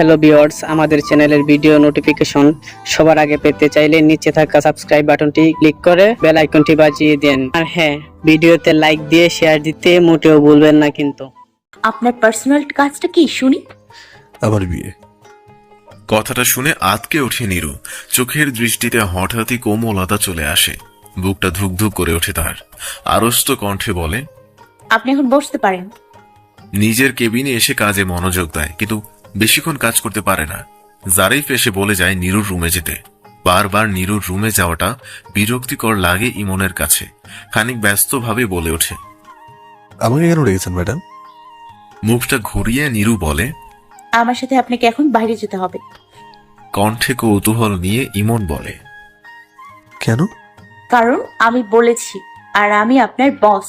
Hello viewers, আমাদের চ্যানেলের video notification সবার আগে পেতে চাইলে নিচে থাকা সাবস্ক্রাইব বাটনটি ক্লিক করে বেল আইকনটি বাজিয়ে দেন। আর হ্যাঁ, ভিডিওতে লাইক দিয়ে শেয়ার দিতে মোটেও ভুলবেন না কিন্তু। আপনার পার্সোনাল কাজটা কি শুনি? আমার বিয়ে। কথাটা শুনে আঁতকে ওঠে নীরু। চোখের দৃষ্টিতে হঠাৎই কোমলতা চলে আসে। বুকটা ধুক ধুক করে ওঠে তার। আড়ষ্ট কণ্ঠে বলে, আপনি এখন বসতে পারেন। নিজের কেবিনে এসে কাজে মনোযোগ দেয়, কিন্তু বেশিক্ষণ কাজ করতে পারে না। জারিফ এসে বলে যায় নীরুর রুমে যেতে। বারবার নীরুর রুমে যাওয়াটা বিরক্তিকর লাগে ইমনের কাছে। খানিক ব্যস্তভাবে বলে ওঠে, আমাকে কেন রেখেছেন ম্যাডাম? মুখটা ঘুরিয়ে নীরু বলে, আমার সাথে আপনাকে এখন বাইরে যেতে হবে। কণ্ঠে কৌতূহল নিয়ে ইমন বলে, কেন? কারণ আমি বলেছি, আর আমি আপনার বস,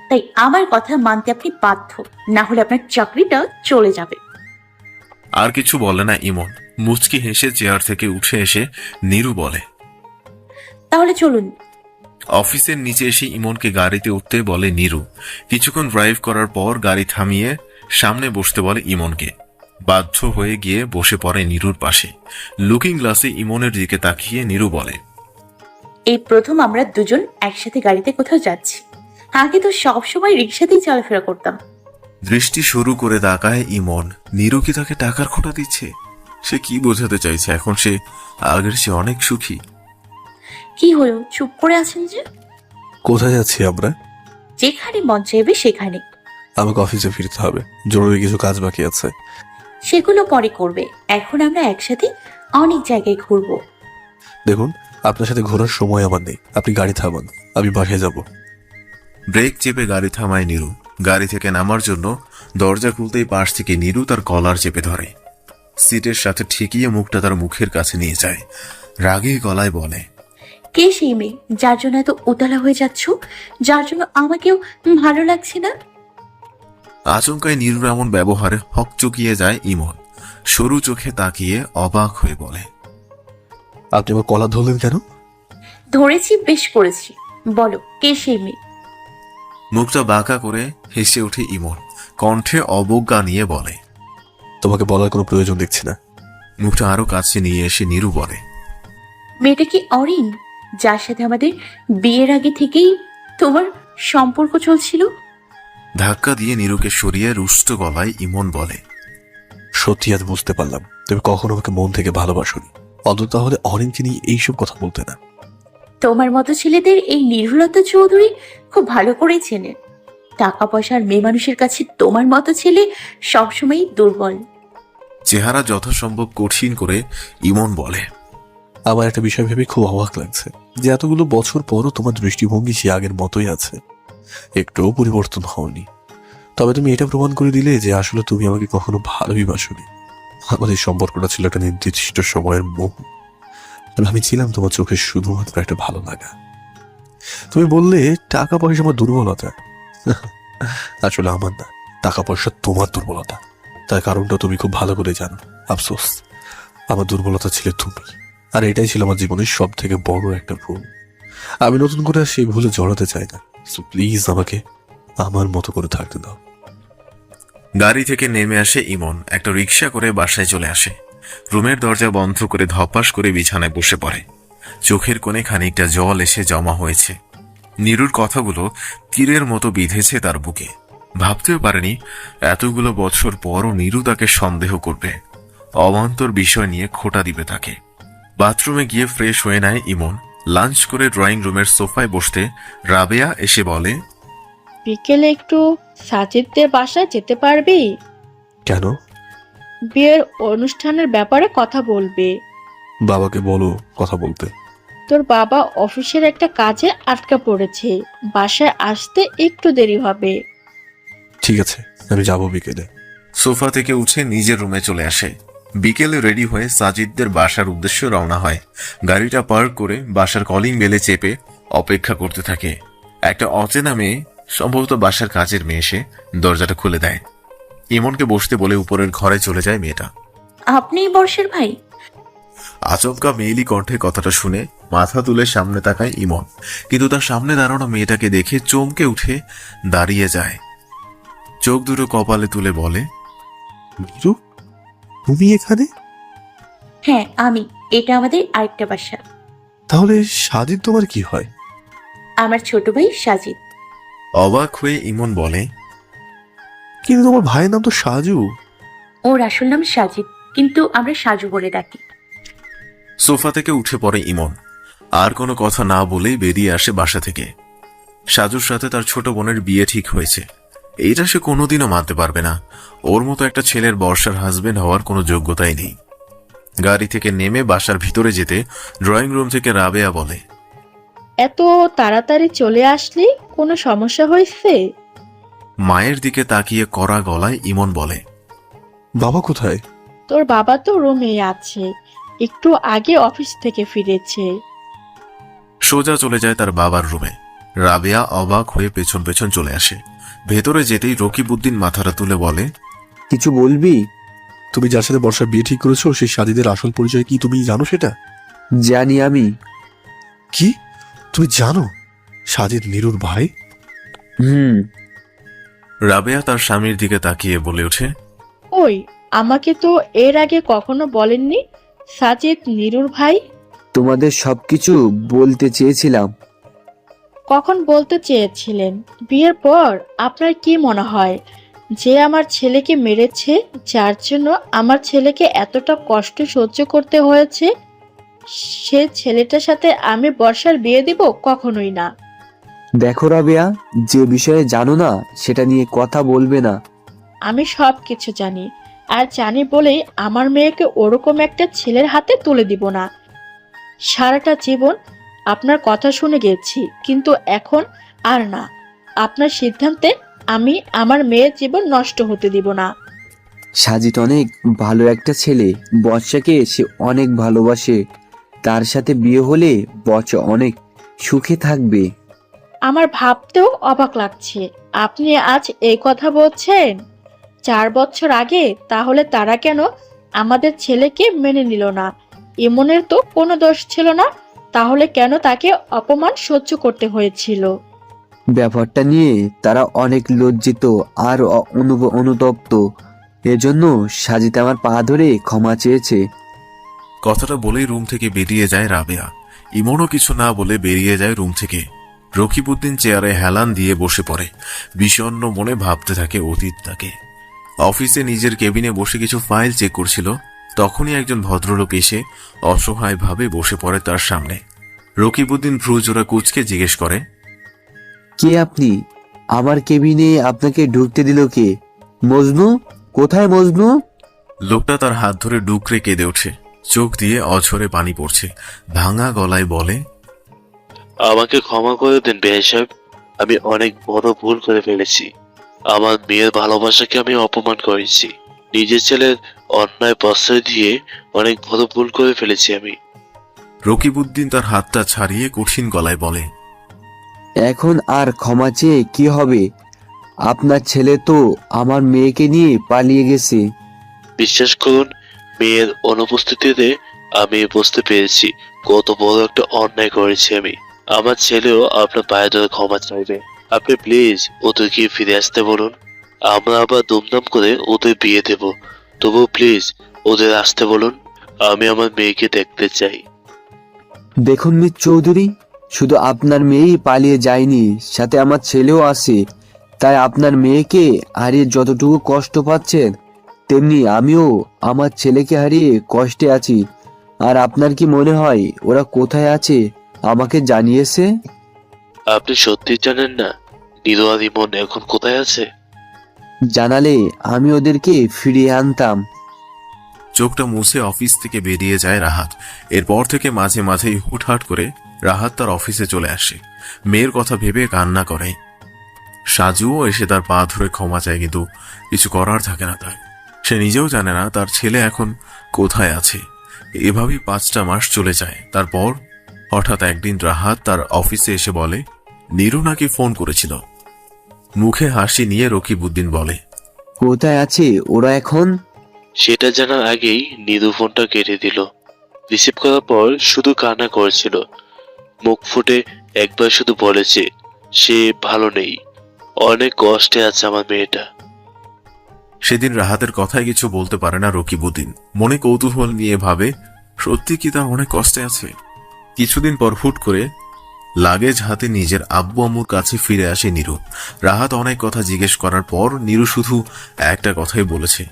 তাই আমার কথা মানতে আপনি বাধ্য, না হলে আপনার চাকরিটা চলে যাবে। আর কিছু বলে না ইমন। মুচকি হেসে চেয়ার থেকে উঠে এসে নীরু বলে, তাহলে চলুন। অফিসের নিচে এসে ইমনকে গাড়িতে উঠতে বলে নীরু। কিছুক্ষণ ড্রাইভ করার পর গাড়ি থামিয়ে সামনে বসতে বলে ইমনকে। বাধ্য হয়ে গিয়ে বসে পড়ে নীরুর পাশে। লুকিং গ্লাসে ইমনের দিকে তাকিয়ে নীরু বলে, এই প্রথম আমরা দুজন একসাথে গাড়িতে কোথাও যাচ্ছি। আগে তো সবসময় রিক্সাতেই চলাফেরা করতাম। দৃষ্টি শুরু করে তাকায় ইমন। নীরু কি তাকে টাকার খোঁটা দিচ্ছে? সে কি বোঝাতে চাইছে? এখন সে আগের চেয়ে অনেক সুখী। কি হলো, চুপ করে আছেন যে? কোথায় যাচ্ছি আমরা? যেখানে মন চাইবে সেখানে। আমাকে অফিসে ফিরতে হবে, জরুরি কিছু কাজ বাকি আছে। সেগুলো পরে করবে, এখন আমরা একসাথে অনেক জায়গায় ঘুরবো। দেখুন, আপনার সাথে ঘোরার সময় আমার নেই। আপনি গাড়ি থামান, আমি বাসায় যাব। ব্রেক চেপে গাড়ি থামায় নীরু। গাড়ি থেকে নামার জন্য দরজা খুলতেই পাশ থেকে নীরু তার কলার চেপে ধরে। সিটের সাথে ঠেকিয়ে মুখটা তার মুখের কাছে নিয়ে যায়। রাগী গলায় বলে, কে সেই মেয়ে যার জন্য এত উতলা হয়ে যাচ্ছ, যার জন্য আমাকেও ভালো লাগছে না? আচমকায় নীরুর এমন ব্যবহারে হকচকিয়ে যায় ইমন। সরু চোখে তাকিয়ে অবাক হয়ে বলে, আপনি আমার কলা ধরলেন কেন? ধরেছি, বেশ করেছি। বলো, কে সেই মেয়ে? মুখটা বাঁকা করে হেসে ওঠে ইমন। কণ্ঠে অবজ্ঞা নিয়ে বলে, তোমাকে বলার কোনো প্রয়োজন দেখছি না। মুখটা আরো কাছে নিয়ে এসে নীরু বলে, মেয়েটা কি অরিন, যার সাথে আমাদের বিয়ের আগে থেকেই তোমার সম্পর্ক চলছিল? ধাক্কা দিয়ে নীরুকে সরিয়ে রুষ্ট গলায় ইমন বলে, সত্যি আজ বুঝতে পারলাম তুমি কখনো আমাকে মন থেকে ভালোবাসোনি। অন্তত তাহলে অরিনকে নিয়ে এইসব কথা বলতে না। তোমার মতো ছেলেদের এই নির্ভুলতা চৌধুরী খুব ভালো করেই চেনে। টাকা পয়সার মেয়ে মানুষের কাছে তোমার মতো ছেলে সবসময়ই দুর্বল। চেহারা যথাসম্ভব কঠিন করে ইমন বলে, আমার একটা বিষয় ভেবে খুব অবাক লাগছে যে এতগুলো বছর পরও তোমার দৃষ্টিভঙ্গি সে আগের মতোই আছে, একটুও পরিবর্তন হওনি। তবে তুমি এটা প্রমাণ করে দিলে যে আসলে তুমি আমাকে কখনো ভালোই বাসোনি। আমাদের সম্পর্কটা ছিল একটা নির্দিষ্ট সময়ের মোহ, আর আমি ছিলাম তোমার চোখে শুধুমাত্র একটা ভালো লাগা। তুমি বললে টাকা পয়সা আমার দুর্বলতা। আসলে আমার না, টাকা পয়সা তোমার দুর্বলতা। তার কারণটা তুমি খুব ভালো করে জানো। আফসোস, আমার দুর্বলতা ছিল তুমি, আর এটাই ছিল আমার জীবনের সব থেকে বড় একটা ভুল। আমি নতুন করে আর সেই ভুলে জড়াতে চাই না। সো প্লিজ আমাকে আমার মতো করে থাকতে দাও। গাড়ি থেকে নেমে আসে ইমন। একটা রিক্সা করে বাসায় চলে আসে। রুমের দরজা বন্ধ করে ধপাস করে বিছানায় বসে পড়ে। চোখের কোণে খানিকটা জল এসে জমা হয়েছে। নীরুর কথাগুলো তীরের মতো বিঁধেছে তার বুকে। ভাবতেও পারেনি এতগুলো বছর পরও নীরু তাকে সন্দেহ করবে, অবান্তর বিষয় নিয়ে খোঁটা দিবে তাকে। বাথরুমে গিয়ে ফ্রেশ হয়ে নেয় ইমন। লাঞ্চ করে ড্রয়িং রুমের সোফায় বসতে রাবেয়া এসে বলে, বিকেলে একটু সাজিদদের বাসায় যেতে পারবি? কেন? বিয়ের অনুষ্ঠানের ব্যাপারে কথা বলবে। বাবাকে বলো কথা বলতে। তোর বাবা অফিসের একটা কাজে আটকা পড়েছে, বাসায় আসতে একটু দেরি হবে। ঠিক আছে, আমি যাবো বিকেলে। সোফা থেকে উঠে নিজের রুমে চলে আসে। বিকেলে রেডি হয়ে সাজিদদের বাসার উদ্দেশ্যে রওনা হয়। গাড়িটা পার্ক করে বাসার কলিং বেলে চেপে অপেক্ষা করতে থাকে। একটা অচেনা মেয়ে, সম্ভবত বাসার কাজের মেয়ে, এসে দরজাটা খুলে দেয়। ইমনকে বসতে বলে উপরের ঘরে চলে যায় মেয়েটা। আপনিই বর্ষের ভাই? আচমকা মেয়েলি কণ্ঠে কথাটা শুনে মাথা তুলে সামনে তাকায় ইমন, কিন্তু তার সামনে দাঁড়ানো মেয়েটাকে দেখে চমকে উঠে দাঁড়িয়ে যায়। চোখ দুটো কপালে তুলে বলে, নীরু? তুমি এখানে? হ্যাঁ আমি। এটা আমাদের আরেকটা বাসা। তাহলে সাজিদ তোমার কি হয়? আমার ছোট ভাই সাজিদ। অবাক হয়ে ইমন বলে, কিন্তু তোমার ভাইয়ের নাম তো সাজু। ওর আসল নাম সাজিদ, কিন্তু আমরা সাজু বলে ডাকি। সোফা থেকে উঠে পড়ে ইমন। আর কোনো কথা না বলেই বেরিয়ে আসে বাসা থেকে। সাজুর সাথে তার ছোট বোনের বিয়ে ঠিক হয়েছে, এইটা সে কোনোদিনও মানতে পারবে না। ওর মতো একটা ছেলের বর্ষার হাজবেন্ড হওয়ার কোনো যোগ্যতাই নেই। গাড়ি থেকে নেমে বাসার ভিতরে যেতে ড্রয়িং রুম থেকে রাবেয়া বলে, এত তাড়াতাড়ি চলে আসলি, কোনো সমস্যা হয়েছে? মায়ের দিকে তাকিয়ে কড়া গলায় ইমন বলে, বাবা কোথায়? তোর বাবা তো রুমে আছে, একটু আগে অফিস থেকে ফিরেছে। সোজা চলে যায় তার বাবার রুমে। রাবেয়া অবাক হয়ে পেছন পেছন চলে আসে। ভেতরে যেতেই রকিবউদ্দিন মাথাটা তুলে বলে, কিছু বলবি? তুমি যার সাথে বর্ষার বিয়ে ঠিক করেছো সেই সাজিদের আসল পরিচয় কি তুমি জানো সেটা? জানি আমি। কি? তুমি জানো সাজিদ নীরুর ভাই? হুম। রাবেয়া তার স্বামীর দিকে তাকিয়ে বলে ওঠে, ওই, আমাকে তো এর আগে কখনো বলেননি সাজিদ নীরুর ভাই। তোমাদের সবকিছু বলতে চেয়েছিলাম। কখন বলতে চেয়েছিলেন? বিয়ের পর? আপনার কি মনে হয় যে আমার ছেলেকে মেরেছে, যার জন্য আমার ছেলেকে এতটা কষ্ট সহ্য করতে হয়েছে, সে ছেলেটার সাথে আমি বর্ষার বিয়ে দিব? কখনোই না। দেখো রাবেয়া, যে বিষয়ে জানো না সেটা নিয়ে কথা বলবে না। আমি সব কিছু জানি, আর জানি বলেই আমার মেয়েকে ওরকম একটা ছেলের হাতে তুলে দিব না। সারাটা জীবন আপনার কথা শুনে গেছি, কিন্তু এখন আর না। আপনার সিদ্ধান্তে আমি আমার মেয়ের জীবন নষ্ট হতে দিব না। সাজিদ অনেক ভালো একটা ছেলে, বর্ষাকে সে অনেক ভালোবাসে। তার সাথে বিয়ে হলে বর্ষা অনেক সুখে থাকবে। আমার ভাবতেও অবাক লাগছে আপনি আজ এই কথা বলছেন। 4 বছর আগে তাহলে তারা কেন আমাদের ছেলেকে মেনে নিল না? ইমনের তো কোনো দোষ ছিল না, তাহলে কেন তাকে অপমান সহ্য করতে হয়েছিল? ব্যাপারটা নিয়ে তারা অনেক লজ্জিত আর অনুতপ্ত। এজন্য সাজিদ আমার পা ধরে ক্ষমা চেয়েছে। কথাটা বলেই রুম থেকে বেরিয়ে যায় রাবেয়া। ইমনও কিছু না বলে বেরিয়ে যায় রুম থেকে। রকিবউদ্দিন চেয়ারে হেলান দিয়ে বসে পড়ে। বিষণ্ণ মনে ভাবতে থাকে অতীতটাকে। অফিসে নিজের কেবিনে বসে কিছু ফাইল চেক করছিল, তখনই একজন ভদ্রলোক এসে অসহায়ভাবে বসে পড়ে তার সামনে। রকিবউদ্দিন ভ্রুজোড়া কুঁচকে জিজ্ঞেস করে, কে আপনি? আমার কেবিনে আপনাকে ঢুকতে দিল কে? মজনু কোথায়? মজনু? লোকটা তার হাত ধরে ডুকরে কেঁদে ওঠে। চোখ দিয়ে অঝরে পানি পড়ছে। ভাঙা গলায় বলে, আমাকে ক্ষমা করে দিন বেশ সাহেব, আমি অনেক বড় ভুল করে ফেলেছি। আমার মেয়ের ভালোবাসাকে আমি অপমান করেছি, নিজের ছেলের অন্যায় প্রশ্রয় দিয়ে অনেক বড় ভুল করে ফেলেছি আমি। রকিবউদ্দিন তার হাতটা ছাড়িয়ে কঠিন গলায় বলে, এখন আর ক্ষমা চেয়ে কি হবে? আপনার ছেলে তো আমার মেয়েকে নিয়ে পালিয়ে গেছে। বিশ্বাস করুন, মেয়ের অনুপস্থিতিতে আমি বুঝতে পেরেছি কত বড় একটা অন্যায় করেছি আমি। আমার ছেলেও আপনার পায়ে ধরে ক্ষমা চাইবে। আপনি প্লিজ ওদেরকে ফিরে আসতে বলুন। আমরা আবার দুমদাম করে ওদের বিয়ে দেব। তবু প্লিজ ওদের আসতে বলুন। আমি আমার মেয়েকে দেখতে চাই। দেখুন মিস চৌধুরী, শুধু আপনার মেয়েই পালিয়ে যায়নি, সাথে আমার ছেলেও আছে। তাই আপনার মেয়েকে হারিয়ে যতটুকু কষ্ট পাচ্ছেন, তেমনি আমিও আমার ছেলেকে হারিয়ে কষ্টে আছি। আর আপনার কি মনে হয় ওরা কোথায় আছে আমাকে জানিয়েছে? আপনি সত্যি জানেন না নীরু আর ইমন এখন কোথায় আছে? জানালে আমি ওদেরকে ফিরিয়ে আনতাম। চোখটা মুছে অফিস থেকে বেরিয়ে যায় রাহাত। এরপর থেকে মাঝে মাঝেই হুটহাট করে রাহাত তার অফিসে চলে আসে। মেয়ের কথা ভেবে কান্না করে। সাজুও এসে তার পা ধরে ক্ষমা চায়, কিন্তু কিছু করার থাকে না তার। সে নিজেও জানে না তার ছেলে এখন কোথায় আছে। এভাবেই 5টা মাস চলে যায়। তারপর হঠাৎ একদিন রাহাত তার অফিসে এসে বলে, নীরু নাকি ফোন করেছিল। মুখে হাসি নিয়ে রকিবউদ্দিন বলে, কোথায় আছে ওরা এখন? সেটা জানার আগেই নীরু ফোনটা কেটে দিল। রিসিভ করার পর শুধু কান্না করেছিল। মুখ ফুটে একবার শুধু বলেছে সে ভালো নেই, অনেক কষ্টে আছে আমার মেয়েটা। সেদিন রাহাতের কথায় কিছু বলতে পারে না রকিবউদ্দিন। মনে কৌতূহল নিয়ে ভাবে সত্যি কি তা অনেক কষ্টে আছে। কিছুদিন পর হুট করে লাগেজ হাতে নিজের আব্বু আম্মুর কাছে ফিরে আসে নীরু। রাহাত অনেক কথা জিজ্ঞেস করার পর নীরু শুধু একটা কথাই বলেছে,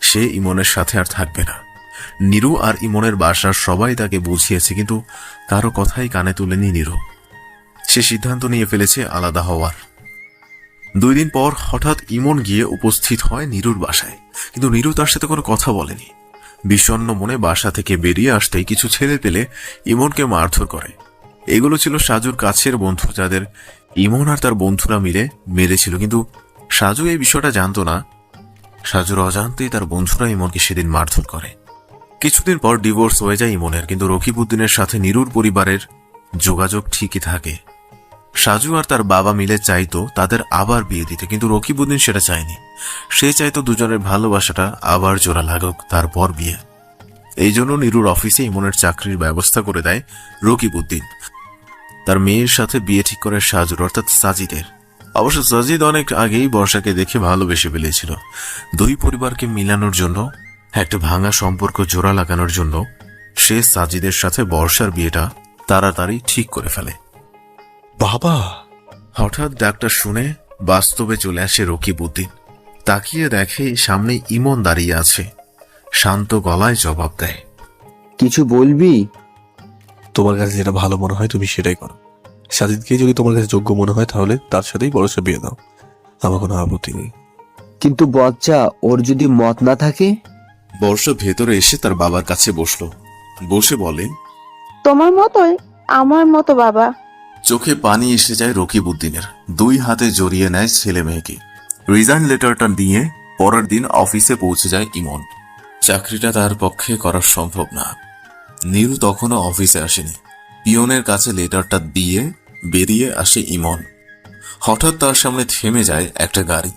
সে ইমনের সাথে আর থাকবে না। নীরু আর ইমনের বাসার সবাই তাকে বুঝিয়েছে, কিন্তু কারো কথাই কানে তুলেনি নীরু। সে সিদ্ধান্ত নিয়ে ফেলেছে আলাদা হওয়ার। 2 দিন পর হঠাৎ ইমন গিয়ে উপস্থিত হয় নীরুর বাসায়, কিন্তু নীরু তার সাথে কোনো কথা বলেনি। বিষণ্ণ মনে বাসা থেকে বেরিয়ে আসতেই কিছু ছেলে পেলে ইমনকে মারধর করে। এগুলো ছিল সাজুর কাছের বন্ধু, যাদের ইমন আর তার বন্ধুরা মিলে মেরেছিল, কিন্তু সাজু এই বিষয়টা জানতো না। সাজুর অজান্তেই তার বন্ধুরা ইমনকে সেদিন মারধর করে। কিছুদিন পর ডিভোর্স হয়ে যায় ইমনের, কিন্তু রকিবউদ্দিনের সাথে নীরুর পরিবারের যোগাযোগ ঠিকই থাকে। সাজু আর তার বাবা মিলে চাইতো তাদের আবার বিয়ে দিতে, কিন্তু রকিবউদ্দিন সেটা চায়নি। সে চাইতো দুজনের ভালোবাসাটা আবার জোড়া লাগুক, তারপর বিয়ে। এই জন্য নীরুর অফিসে ইমনের চাকরির ব্যবস্থা করে দেয় রকিবউদ্দিন। তার মেয়ের সাথে বিয়ে ঠিক করে সাজুর, অর্থাৎ সাজিদের। অবশ্য সাজিদ অনেক আগেই বর্ষাকে দেখে ভালোবেসে ফেলেছিল। 2 পরিবারকে মিলানোর জন্য, একটা ভাঙা সম্পর্ক জোড়া লাগানোর জন্য সে সাজিদের সাথে বর্ষার বিয়েটা তাড়াতাড়ি ঠিক করে ফেলে। বাবা! হঠাৎ ডাক্তার শুনে বাস্তবে চলে আসে রকিবউদ্দিন। তাকিয়ে দেখে সামনে ইমন দাঁড়িয়ে আছে। শান্ত গলায় জবাব দেয়, কিছু বলবি? তোমার কাছে যেটা ভালো মনে হয় তুমি সেটাই করো। সাজিদকে যদি তোমার কাছে যোগ্য মনে হয় তাহলে তার সাথেই বড়সড় বিয়ে দাও, আমার কোনো আপত্তি নেই। কিন্তু বচ্চা, ওর যদি মত না থাকে? বর্ষা ভেতরে এসে তার বাবার কাছে বসলো। বসে বলে, তোমার মতোই আমার মতো বাবা। চোখে পানি এসে যায় রকিবউদ্দিনের। 2 হাতে জড়িয়ে নেয় ছেলে মেয়েকে। রিজাইন লেটারটা নিয়ে পরের দিন অফিসে পৌঁছে যায় ইমন। চাকরিটা তার পক্ষে করা সম্ভব না। নীরু তখনও অফিসে আসেনি। পিয়নের কাছে লেটারটা দিয়ে বেরিয়ে আসে ইমন। হঠাৎ তার সামনে থেমে যায় একটা গাড়ি।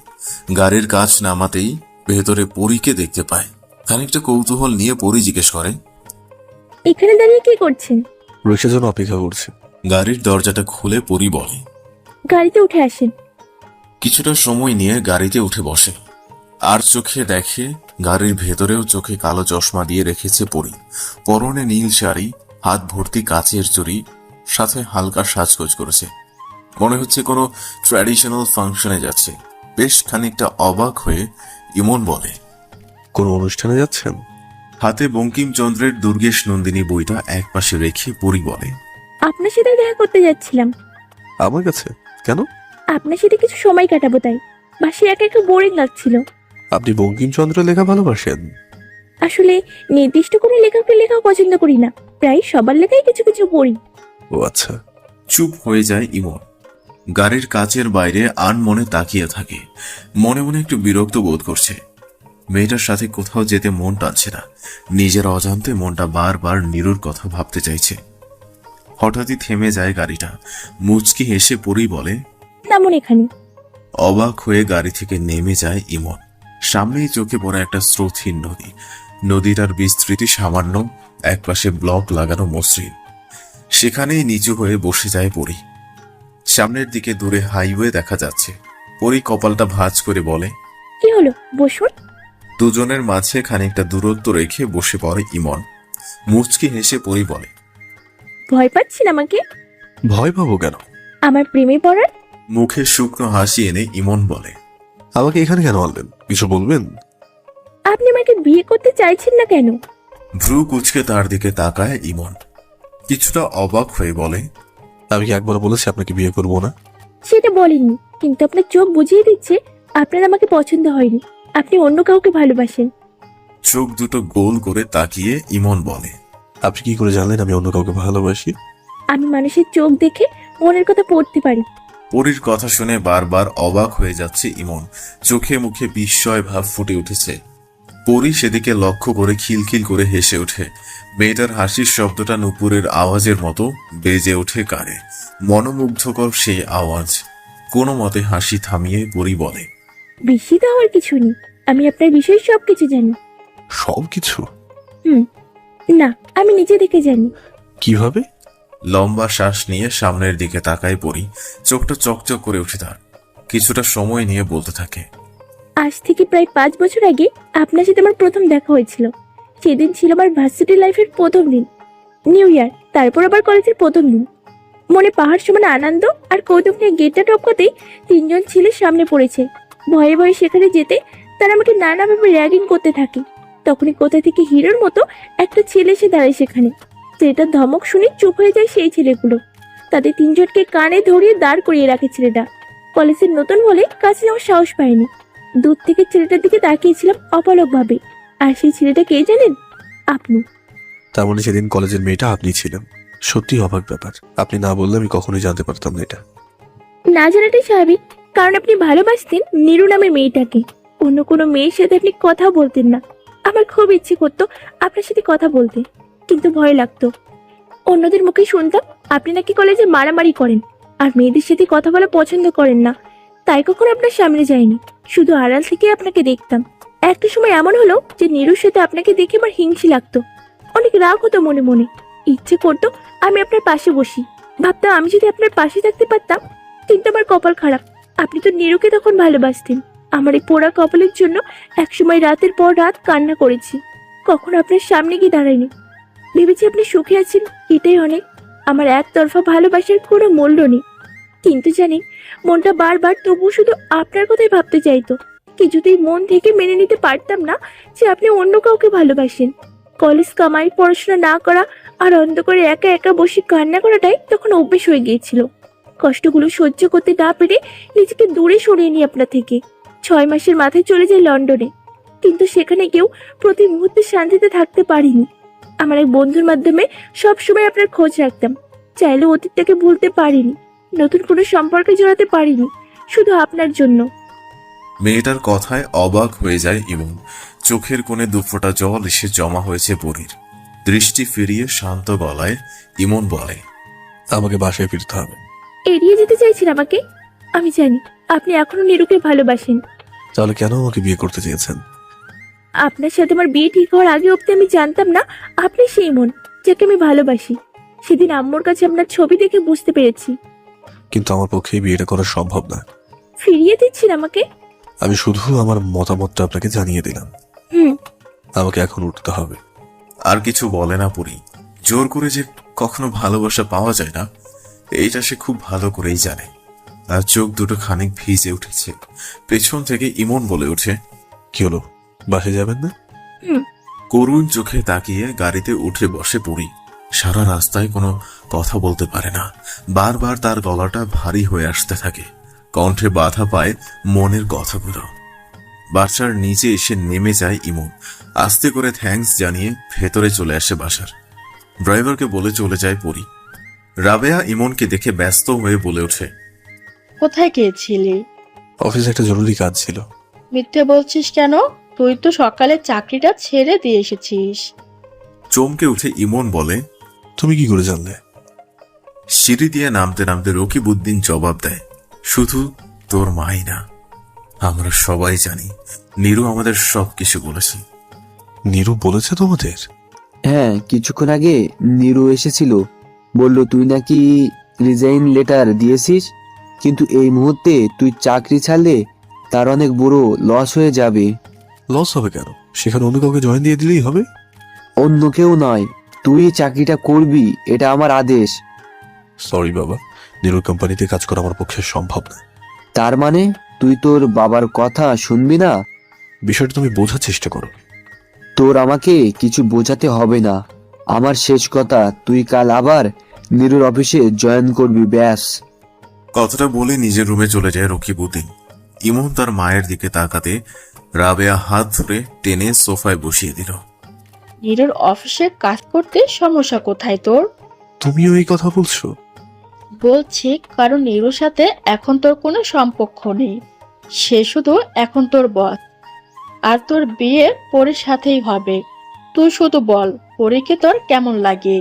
গাড়ির কাঁচ নামাতেই ভেতরে পরীকে দেখতে পায়। খানিকটা কৌতূহল নিয়ে পরী জিজ্ঞেস করে, এখানে দাঁড়িয়ে কি করছেন? রিক্সার জন্য অপেক্ষা করছে। গাড়ির দরজাটা খুলে পরী বলে, গাড়িতে উঠে আসেন। কিছুটা সময় নিয়ে গাড়িতে উঠে বসে। আর চোখে দেখে গাড়ির ভেতরেও চোখে কালো চশমা দিয়ে রেখেছে পরী। পরনে নীল শাড়ি, হাত ভর্তি কাচের চুড়ি, সাথে হালকা সাজগোজ করেছে। মনে হচ্ছে কোনো ট্র্যাডিশনাল ফাংশনে যাচ্ছে। বেশ খানিকটা অবাক হয়ে ইমন বলে, কোনো অনুষ্ঠানে যাচ্ছেন? হাতে বঙ্কিমচন্দ্রের দুর্গেশ নন্দিনী বইটা একপাশে রেখে পরী বলে, আপনার সাথে দেখা করতে যাচ্ছিলাম। আমার কাছে কেন? আপনার সাথে কিছু সময় কাটাবো তাই। বাসে একা একা বোরিং লাগছিল। আপনি বঙ্কিমচন্দ্র লেখা ভালোবাসেন? আসলে নির্দিষ্ট কোনো লেখকের লেখাও পছন্দ করি না, প্রায় সবার লেখাই কিছু কিছু পড়ি। ও আচ্ছা। চুপ হয়ে যায় ইমন। গাড়ির কাচের বাইরে আনমনে তাকিয়ে থাকে। মনে মনে একটু বিরক্ত বোধ করছে। মেয়েটার সাথে কোথাও যেতে মন টানছে না। নিজের অজান্তে মনটা বারবার নীরুর কথা ভাবতে চাইছে। হঠাৎই থেমে যায় গাড়িটা। মুচকি হেসে পরী বলে, তেমন এখানে। অবাক হয়ে গাড়ি থেকে নেমে যায় ইমন। সামনেই চোখে পড়ে একটা স্রোতহীন নদী। নদীটার বিস্তৃতি সামান্য, একপাশে ব্লক লাগানো মসৃণ। সেখানেই নিচু হয়ে বসে যায় পরী। সামনের দিকে দূরে হাইওয়ে দেখা যাচ্ছে। পরী কপালটা ভাঁজ করে বলে, কি হলো, বসুন। দুজনের মাঝে খানিকটা দূরত্ব রেখে বসে পড়ে ইমন। মুচকি হেসে পরী বলে, ভয় পাচ্ছেন আমাকে? ভয় পাবো কেন? আমার প্রেমে পড়ার? মুখে শুকনো হাসি এনে ইমন বলে, আমাকে এখানে কেন আনলেন, কিছু বলবেন? আপনি আমাকে বিয়ে করতে চাইছেন না কেন? ভ্রু কুচকে তার দিকে তাকায় ইমন। কিছুটা অবাক হয়ে বলে, আমি কি একবার বলেছি আপনাকে বিয়ে করবো না? সেটা বলেননি, কিন্তু আপনার চোখ বুঝিয়ে দিচ্ছে আপনার আমাকে পছন্দ হয়নি, আপনি অন্য কাউকে ভালোবাসেন। চোখ দুটো গোল করে তাকিয়ে ইমন বলে, আপনি কি করে জানলেন আমি অন্য কাউকে ভালোবাসি? আমি মানুষের চোখ দেখে মনের কথা পড়তে পারি। পরীর কথা শুনে বারবার অবাক হয়ে যাচ্ছে ইমন। চোখে মুখে বিস্ময় ভাব ফুটে উঠেছে। পরী সেদিকে লক্ষ্য করে খিলখিল করে হেসে ওঠে। মেয়েটার হাসির শব্দটা নুপুরের আওয়াজের মতো বেজে ওঠে কানে। মনোমুগ্ধকর সেই আওয়াজ। কোনো মতে হাসি থামিয়ে পরী বলে, বিস্মিত হওয়ার কিছু নেই, আমি আপনার বিষয়ে সবকিছু জানি। সবকিছু? না, আমি নিজে থেকে জানি। কিভাবে? লম্বা শ্বাস নিয়ে সামনের দিকে তাকায় পরী। চোখটা চকচক করে উঠে তার। কিছুটা সময় নিয়ে বলতে থাকে, আজ থেকে প্রায় 5 বছর আগে আপনার সাথে আমার প্রথম দেখা হয়েছিল। সেদিন ছিল আমার ভার্সিটি লাইফের প্রথম দিন, নিউ ইয়ার, তারপর আবার কলেজের প্রথম দিন। মনে পাহাড় সমান আনন্দ আর কৌতুক নিয়ে গেটটা টপকাতেই 3জন ছেলে সামনে পড়েছে। ভয়ে ভয়ে সেখানে যেতে তারা আমাকে নানাভাবে র্যাগিং করতে থাকে। তখনই কোথা থেকে হিরোর মতো একটা ছেলে এসে দাঁড়ায় সেখানে। ছেলেটার ধমক শুনে চুপ হয়ে যায় সেই ছেলেগুলো। তাদের 3জনকে কানে ধরিয়ে দাঁড় করিয়ে রাখে ছেলেটা। কলেজের নতুন বলে কাছে যাওয়ার সাহস পায়নি। দূর থেকে ছেলেটার দিকে তাকিয়েছিলাম অপলকভাবে। আর সেই ছেলেটা কে জানেন? আপনি। তার মানে সেদিন কলেজের মেয়েটা আপনি ছিলেন। সত্যি অবাক ব্যাপার, আপনি না বললে আমি কখনোই জানতে পারতাম না এটা। না জানাটাই স্বাভাবিক, কারণ আপনি ভালোবাসতেন নীরু নামের মেয়েটাকে। অন্য কোনো মেয়ের সাথে আপনি কথা বলতেন না। আমার খুব ইচ্ছে করতো আপনার সাথে কথা বলতে, কিন্তু ভয় লাগতো। অন্যদের মুখে শুনতাম আপনি নাকি কলেজে মারামারি করেন আর মেয়েদের সাথে কথা বলা পছন্দ করেন না। তাই কখনো আপনার সামনে যায়নি, শুধু আড়াল থেকে আপনাকে দেখতাম। একটা সময় এমন হলো যে নীরুর সাথে আপনাকে দেখে আমার হিংসি লাগতো, অনেক রাগ হতো মনে মনে। ইচ্ছে করতো আমি আপনার পাশে বসি। ভাবতাম আমি যদি আপনার পাশে থাকতে পারতাম। কিন্তু আমার কপাল খারাপ, আপনি তো নীরুকে তখন ভালোবাসতেন। আমার এই পোড়া কপালের জন্য একসময় রাতের পর রাত কান্না করেছি, কখনো আপনার সামনে গিয়ে দাঁড়ায়নি। ভেবেছি আপনি সুখে আছেন, এটাই অনেক। আমার একতরফা ভালোবাসার কোনো মূল্য নেই। কিন্তু জানি মনটা বারবার তবু শুধু আপনার কথাই ভাবতে চাইতো। কিছুতেই মন থেকে মেনে নিতে পারতাম না যে আপনি অন্য কাউকে ভালোবাসেন। কলেজ কামাই, পড়াশোনা না করা আর অন্ধকারে একা একা বসে কান্না করাটাই তখন অভ্যেস হয়ে গিয়েছিল। কষ্টগুলো সহ্য করতে না পেরে নিজেকে দূরে সরিয়ে নিই আপনার থেকে। 6 মাসের মাথায় চলে যাই লন্ডনে, কিন্তু সেখানে কেউ প্রতি মুহূর্তে শান্তিতে থাকতে পারিনি। আমার এক বন্ধুর মাধ্যমে সবসময় আপনার খোঁজ রাখতাম। চাইলেও অতীতটাকে ভুলতে পারিনি, নতুন কোনো সম্পর্কে জড়াতে পারিনি, শুধু আপনার জন্য। মেয়েটার কথায় অবাক হয়ে যায় ইমন। চোখের কোণে দুফোঁটা জল এসে জমা হয়েছে পরীর। দৃষ্টি ফিরিয়ে শান্ত গলায় ইমন বলে, আমাকে বাসায় ফিরতে হবে। এড়িয়ে যেতে চাইছেন আমাকে? আমি জানি আপনি এখনো নীরুকে ভালোবাসেন। তাহলে কেন আমাকে বিয়ে করতে চেয়েছেন? আপনার সাথে আমার বিয়ে ঠিক হওয়ার আগে অব্দি আমি জানতাম না আপনি সেই মন যাকে আমি ভালোবাসি। সেদিন আম্মুর কাছে আপনার ছবি দেখে বুঝতে পেরেছি। কিন্তু আমার পক্ষে এই বিয়েটা করা সম্ভব না। ফিরিয়ে দিচ্ছেন আমাকে? আমি শুধু আমার মতামতটা আপনাকে জানিয়ে দিলাম। হুম। আমাকে এখন উঠতে হবে। আর কিছু বলে না পরি। জোর করে যে কখনো ভালোবাসা পাওয়া যায় না, এইটা সে খুব ভালো করেই জানে। তার চোখ দুটো খানিক ভিজে উঠেছে। পেছন থেকে ইমন বলে ওঠে, কি হলো, বাসায় যাবেন না? করুণ চোখে তাকিয়ে গাড়িতে উঠে বসে পড়ি। সারা রাস্তায় কোনো কথা বলতে পারে না। বারবার তার গলাটা ভারী হয়ে আসতে থাকে। কণ্ঠে বাধা পায় মনের কথাগুলো। বাসার নিচে এসে নেমে যায় ইমন। আস্তে করে থ্যাঙ্কস জানিয়ে ভেতরে চলে আসে বাসার। ড্রাইভারকে বলে চলে যায় পরি। রাবেয়া ইমনকে দেখে ব্যস্ত হয়ে বলে ওঠে, কোথায় গিয়েছিলি? অফিসে একটা জরুরি কাজ ছিল। মিথ্যে বলছিস কেন? তুই তো সকালে চাকরিটা ছেড়ে দিয়ে এসেছিস। চমকে উঠে ইমন বলে, তুমি কি করে জানলে? সিঁড়ি দিয়ে নামতে নামতে রকিবউদ্দিন জবাব দেয়, শুধু তোর মাই না, আমরা সবাই জানি নীরু আমাদের সবকিছু বলেছে। নীরু বলেছে তোমাদের? হ্যাঁ, কিছুক্ষণ আগে নীরু এসেছিল, বলল তুই নাকি রিজাইন লেটার দিয়েছিস, কিন্তু এই মুহূর্তে তুই চাকরি ছাড়লে তার অনেক বড় লস হয়ে যাবে। লস হবে কেন? সেখানে অন্য কাউকে জয়েন দিয়ে দিলেই হবে। অন্য কেউ নয়, তুই চাকরিটা করবি, এটা আমার আদেশ। সরি বাবা, নীরুর কোম্পানিতে কাজ করা আমার পক্ষে সম্ভব না। তার মানে তুই তোর বাবার কথা শুনবি না? বিষয়টা তুমি বোঝার চেষ্টা করো। তোর আমাকে কিছু বোঝাতে হবে না। আমার শেষ কথা, তুই কাল আবার নীরুর অফিসে জয়েন করবি, ব্যাস। কথাটা বলে নিজের রুমে চলে যায় রকিবউদ্দিন। ইমন তার মায়ের দিকে তাকাতে রাবেয়া হাত ধরে টেনে সোফায় বসিয়ে দিল। নীরুর অফিসে কাজ করতে সমস্যা কোথায় তোর? তুমিও এই কথা বলছো? বলছি কারণ নীরুর সাথে এখন তোর কোনো সম্পর্ক নেই। সে শুধু এখন তোর বস। আর তোর বিয়ে পরীর সাথেই হবে। তুই শুধু বল, পরীকে তোর কেমন লাগে?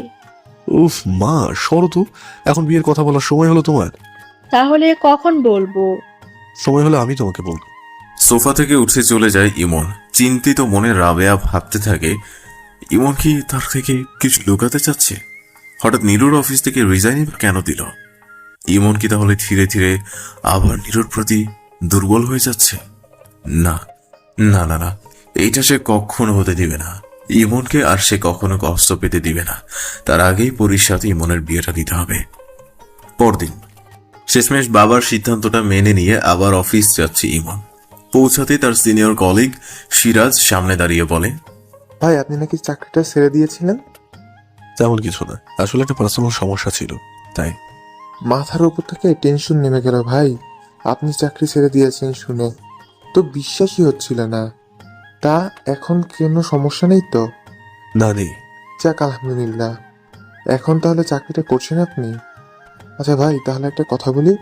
উফ মা, সরো তো। এখন বিয়ের কথা বলার সময় হলো তোমার? তাহলে কখন বলবো? সময় হলে আমি তোমাকে বলবো। সোফা থেকে উঠে চলে যায় ইমন। চিন্তিত মনে রাবেয়া ভাবতে থাকে, ইমন কি তার থেকে কিছু লুকাতে চাচ্ছে? হঠাৎ নীরুর অফিস থেকে রিজাইন কেন দিল? ইমন কি তাহলে ধীরে ধীরে আবার নীরুর প্রতি দুর্বল হয়ে যাচ্ছে? না না না না, এইটা সে কখনো হতে দিবে না। ইমনকে আর সে কখনো কষ্ট পেতে দিবে না। তার আগেই পরীর সাথে ইমনের বিয়েটা দিতে হবে। পরদিন শেষমেশ বাবার সিদ্ধান্তটা মেনে নিয়ে আবার অফিস যাচ্ছে ইমন। পৌঁছাতে তার সিনিয়র কলিগ সিরাজ সামনে দাঁড়িয়ে বলে, ভাই আপনি নাকি চাকরিটা ছেড়ে দিয়েছিলেন? তেমন কিছু না, আসলে একটা পার্সোনাল সমস্যা ছিল তাই। মাথার উপর থেকে টেনশন নেমে গেল ভাই। আপনি চাকরি ছেড়ে দিয়েছেন শুনে তো বিশ্বাসই হচ্ছিল না। তা এখন কোনো সমস্যা নেই তো? না নেই। যাক আলহামদুলিল্লাহ। এখন তাহলে চাকরিটা করছেন আপনি? আচ্ছা ভাই, তাহলে একটা কথা বলি।